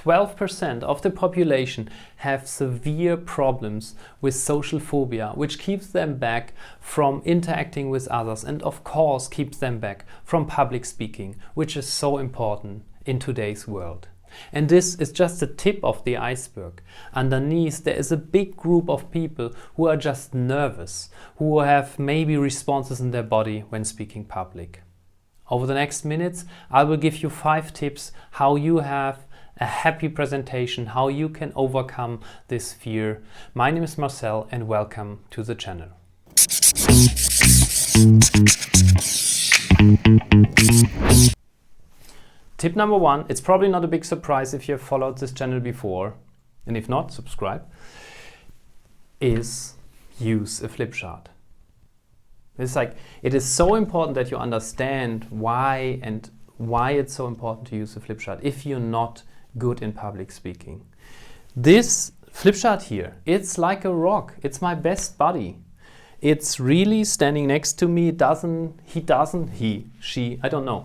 12% of the population have severe problems with social phobia, which keeps them back from interacting with others and of course keeps them back from public speaking, which is so important in today's world. And this is just the tip of the iceberg. Underneath there is a big group of people who are just nervous, who have maybe responses in their body when speaking public. Over the next minutes I will give you 5 tips how you have a happy presentation, how you can overcome this fear. My name is Marcel and welcome to the channel. Tip number 1, it's probably not a big surprise if you have followed this channel before, and if not, subscribe, is use a flip chart. It is so important that you understand why it's so important to use a flip chart if you're not good in public speaking. This flip chart here, it's like a rock. It's my best buddy. It's really standing next to me. She, I don't know.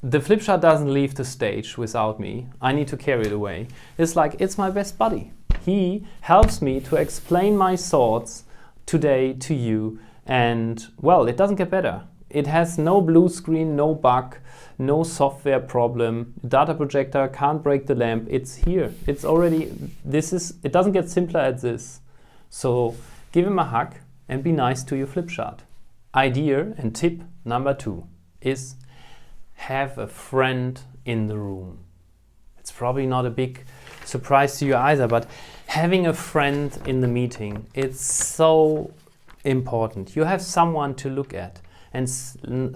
The flip chart doesn't leave the stage without me. I need to carry it away. It's my best buddy. He helps me to explain my thoughts today to you, and well, it doesn't get better. It has no blue screen, no bug, no software problem. Data projector can't break the lamp. It's here. It's already, it doesn't get simpler at this. So give him a hug and be nice to your flip chart. Idea and tip number 2 is have a friend in the room. It's probably not a big surprise to you either, but having a friend in the meeting, it's so important. You have someone to look at and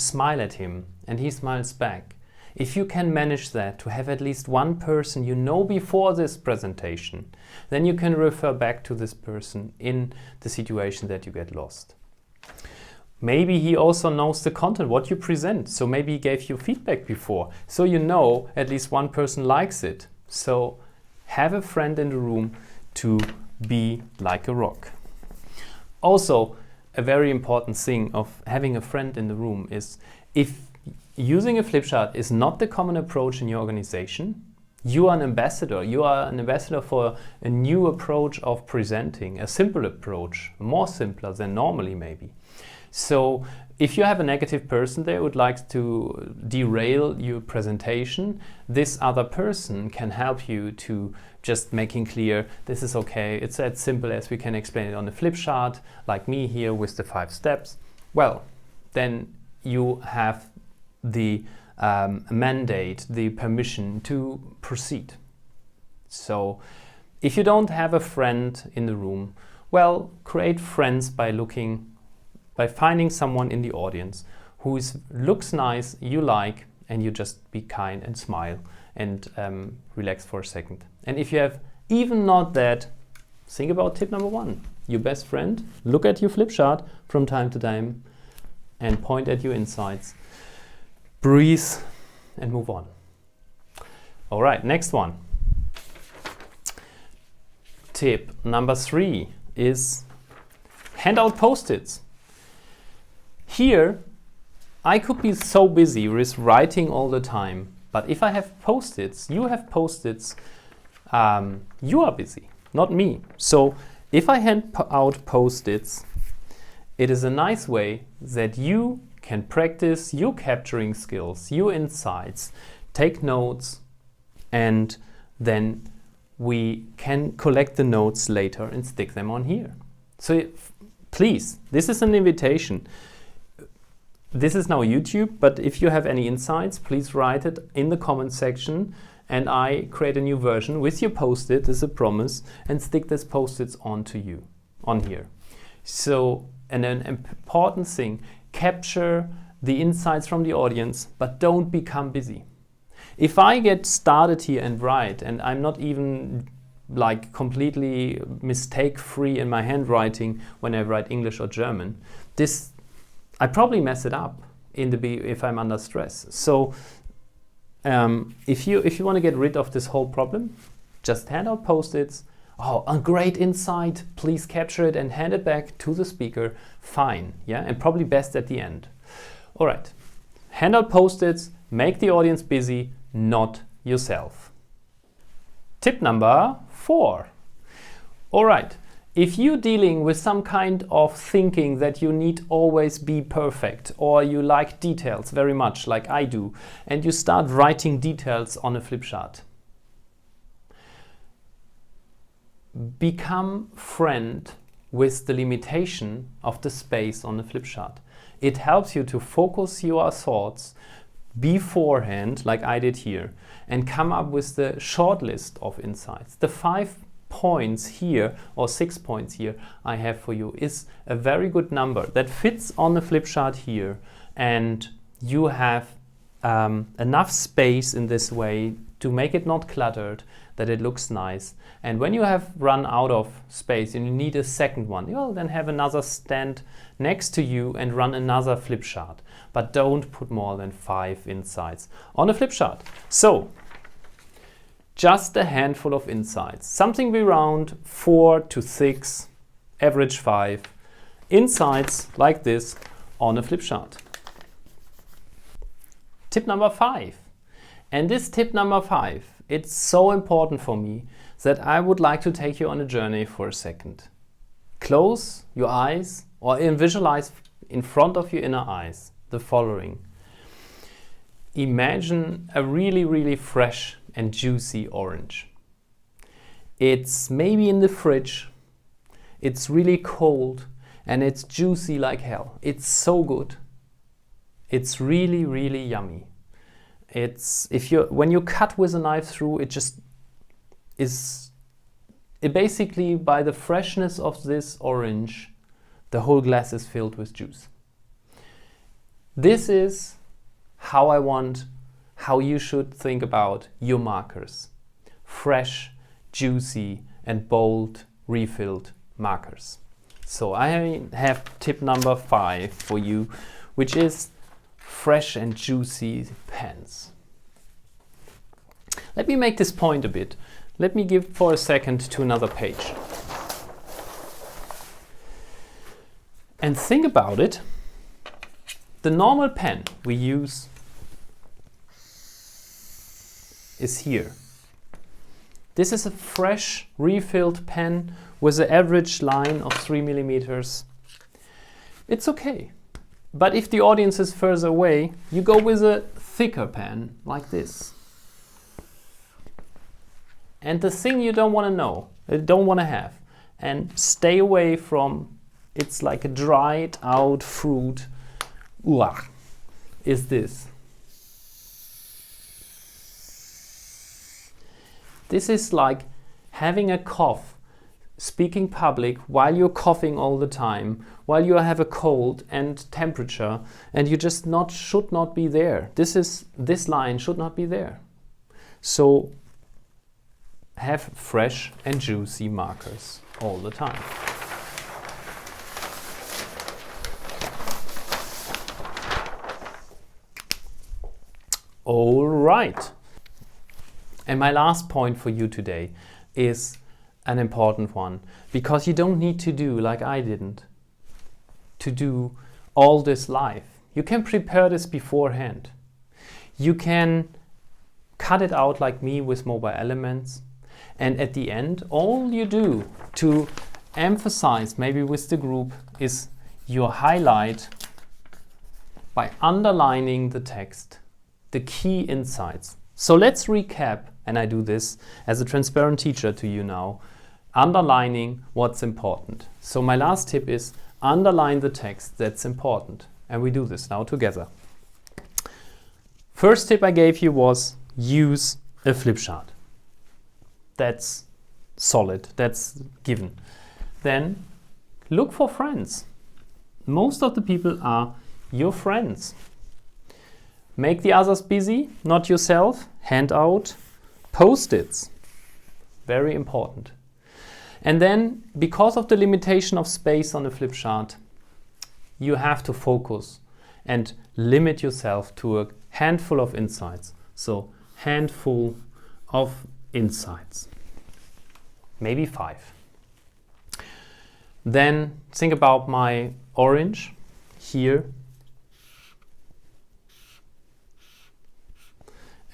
smile at him and he smiles back. If you can manage that, to have at least one person you know before this presentation, then you can refer back to this person in the situation that you get lost. Maybe he also knows the content, what you present, so maybe he gave you feedback before, so you know at least one person likes it. So have a friend in the room to be like a rock. Also, a very important thing of having a friend in the room is, if using a flip chart is not the common approach in your organization, you are an ambassador. You are an ambassador for a new approach of presenting, a simple approach, more simpler than normally maybe. So if you have a negative person there who would like to derail your presentation, this other person can help you to just making clear this is okay. It's as simple as we can explain it on the flip chart, like me here with the 5 steps. Well, then you have the mandate, the permission to proceed. So if you don't have a friend in the room, well, create friends by finding someone in the audience who looks nice, you like, and you just be kind and smile and relax for a second. And if you have even not that, think about tip number 1. Your best friend, look at your flip chart from time to time and point at your insights. Breathe and move on. All right, next one. Tip number 3 is hand out Post-its. Here, I could be so busy with writing all the time, but if I have Post-its, you have Post-its, you are busy, not me. So if I hand out Post-its, it is a nice way that you can practice your capturing skills, your insights, take notes, and then we can collect the notes later and stick them on here. So please, this is an invitation. This is now YouTube, but if you have any insights, please write it in the comment section and I create a new version with your Post-it, this is a promise, and stick this Post-its on here. So, and an important thing, capture the insights from the audience, but don't become busy. If I get started here and write, and I'm not even like completely mistake-free in my handwriting when I write English or German, I probably mess it up if I'm under stress. So if you want to get rid of this whole problem, just hand out Post-its. Oh, a great insight, please capture it and hand it back to the speaker. Fine, yeah, and probably best at the end. All right, hand out Post-its, make the audience busy, not yourself. Tip number 4. All right. If you're dealing with some kind of thinking that you need always be perfect, or you like details very much like I do, and you start writing details on a flip chart, become friend with the limitation of the space on the flip chart. It helps you to focus your thoughts beforehand, like I did here, and come up with the short list of insights. The 5 points here, or 6 points here I have for you, is a very good number that fits on the flip chart here, and you have enough space in this way to make it not cluttered, that it looks nice. And when you have run out of space and you need a second one, you'll then have another stand next to you and run another flip chart. But don't put more than 5 insights on a flip chart. So, just a handful of insights. Something around 4 to 6, average 5 insights like this on a flip chart. Tip number 5. And this tip number 5, it's so important for me that I would like to take you on a journey for a second. Close your eyes or visualize in front of your inner eyes the following. Imagine a really, really fresh and juicy orange. It's maybe in the fridge, it's really cold, and it's juicy like hell. It's so good. It's really, really yummy. When you cut with a knife through, it basically, by the freshness of this orange, the whole glass is filled with juice. This is how you should think about your markers. Fresh, juicy, and bold, refilled markers. So I have tip number 5 for you, which is fresh and juicy pens. Let me make this point a bit. Let me give for a second to another page. And think about it. The normal pen we use is here. This is a fresh, refilled pen with an average line of 3 millimeters. It's okay. But if the audience is further away, you go with a thicker pen like this. And the thing you don't want to know, don't want to have, and stay away from, it's like a dried out fruit, is this. This is like having a cough, speaking public while you're coughing all the time, while you have a cold and temperature, and you just should not be there. This line should not be there. So have fresh and juicy markers all the time. All right. And my last point for you today is an important one, because you don't need to do, like I didn't, to do all this live. You can prepare this beforehand. You can cut it out like me with mobile elements, and at the end, all you do to emphasize, maybe with the group, is your highlight by underlining the text, the key insights. So let's recap, and I do this as a transparent teacher to you now, underlining what's important. So my last tip is underline the text that's important, and we do this now together. First tip I gave you was use a flip chart. That's solid, that's given. Then look for friends. Most of the people are your friends. Make the others busy, not yourself. Hand out Post-its. Very important. And then, because of the limitation of space on the flip chart, you have to focus and limit yourself to a handful of insights. So, handful of insights. Maybe 5. Then think about my orange here.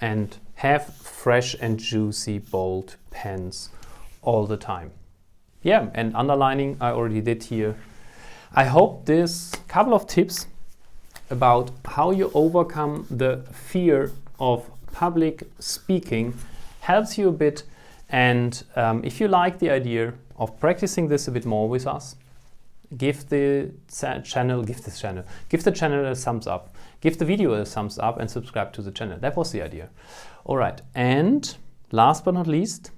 And have fresh and juicy, bold pens all the time. Yeah, and underlining I already did here. I hope this couple of tips about how you overcome the fear of public speaking helps you a bit. And if you like the idea of practicing this a bit more with us, give the channel a thumbs up, give the video a thumbs up, and subscribe to the channel. That was the idea. All right, and last but not least,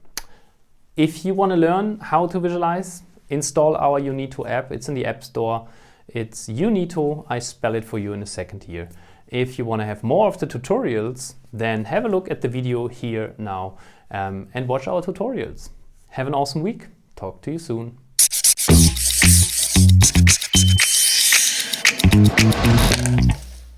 if you want to learn how to visualize, install our Younito app. It's in the App Store. It's Younito. I spell it for you in a second here. If you want to have more of the tutorials, then have a look at the video here now and watch our tutorials. Have an awesome week. Talk to you soon.